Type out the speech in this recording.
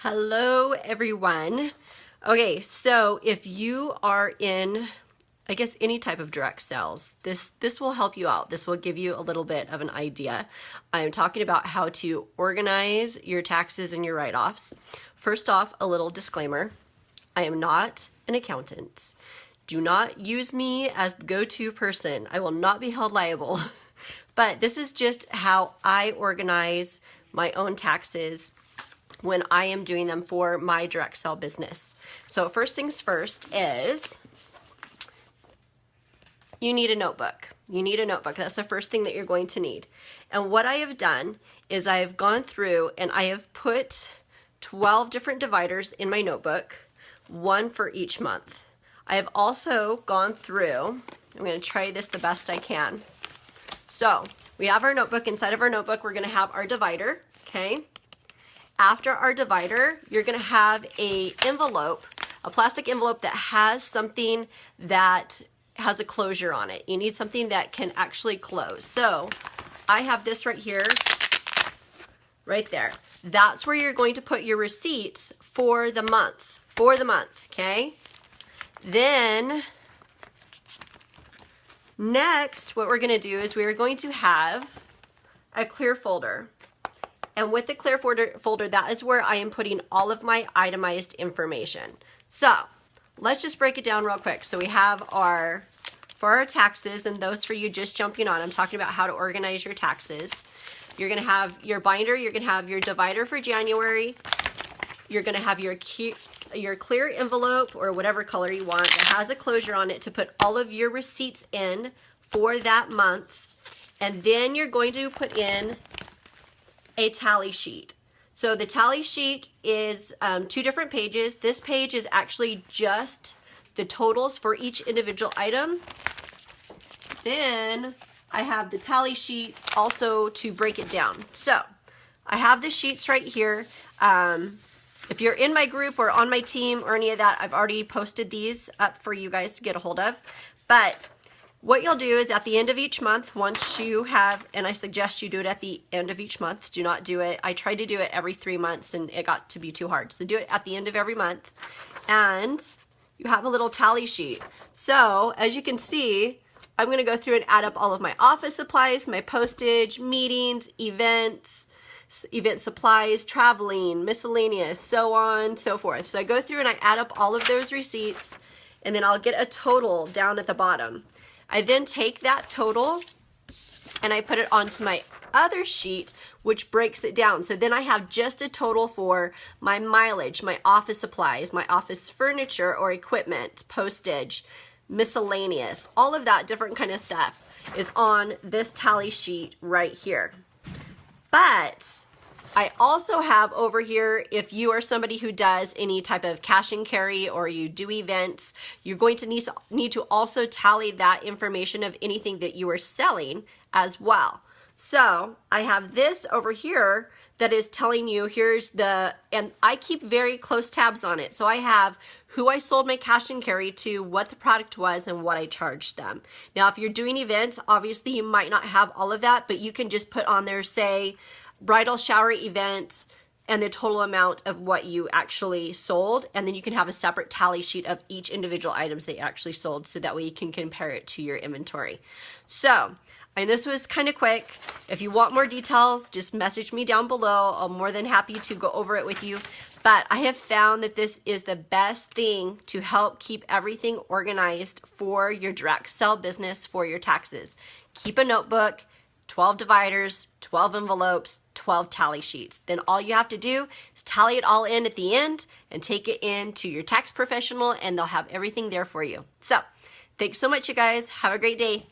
Hello, everyone. Okay, so if you are in, I guess, any type of direct sales, this will help you out. This will give you a little bit of an idea. I'm talking about how to organize your taxes and your write-offs. First off, a little disclaimer. I am not an accountant. Do not use me as the go-to person. I will not be held liable. But this is just how I organize my own taxes when I am doing them for my direct sell business. So first things first is you need a notebook. You need a notebook. That's the first thing that you're going to need. And what I have done is I have gone through and I have put 12 different dividers in my notebook, one for each month. I have also gone through, I'm going to try this the best I can. So we have our notebook. Inside of our notebook, we're going to have our divider, okay? After our divider, you're going to have a envelope, a plastic envelope that has something that has a closure on it. You need something that can actually close. So I have this right here, right there. That's where you're going to put your receipts for the month, okay? Then next, what we're going to do is we're going to have a clear folder. And with the clear folder, that is where I am putting all of my itemized information. So let's just break it down real quick. So we have for our taxes, and those for you just jumping on, I'm talking about how to organize your taxes. You're going to have your binder, you're going to have your divider for January, you're going to have your clear envelope or whatever color you want that has a closure on it to put all of your receipts in for that month. And then you're going to put in a tally sheet. So the tally sheet is 2 different pages. This page is actually just the totals for each individual item. Then I have the tally sheet also to break it down. So I have the sheets right here. If you're in my group or on my team or any of that, I've already posted these up for you guys to get a hold of. But what you'll do is at the end of each month, once you have, and I suggest you do it at the end of each month, do not do it. I tried to do it every 3 months and it got to be too hard. So do it at the end of every month. And you have a little tally sheet. So as you can see, I'm going to go through and add up all of my office supplies, my postage, meetings, events, event supplies, traveling, miscellaneous, so on, so forth. So I go through and I add up all of those receipts and then I'll get a total down at the bottom. I then take that total and I put it onto my other sheet, which breaks it down. So then I have just a total for my mileage, my office supplies, my office furniture or equipment, postage, miscellaneous, all of that different kind of stuff is on this tally sheet right here. But I also have over here, if you are somebody who does any type of cash and carry or you do events, you're going to need to also tally that information of anything that you are selling as well. So I have this over here that is telling you and I keep very close tabs on it. So I have who I sold my cash and carry to, what the product was, and what I charged them. Now, if you're doing events, obviously you might not have all of that, but you can just put on there, say, bridal shower event and the total amount of what you actually sold, and then you can have a separate tally sheet of each individual items that you actually sold so that way you can compare it to your inventory. So, and this was kind of quick. If you want more details, just message me down below. I'm more than happy to go over it with you. But I have found that this is the best thing to help keep everything organized for your direct sell business for your taxes. Keep a notebook, 12 dividers, 12 envelopes, 12 tally sheets. Then all you have to do is tally it all in at the end and take it in to your tax professional and they'll have everything there for you. So, thanks so much, you guys. Have a great day.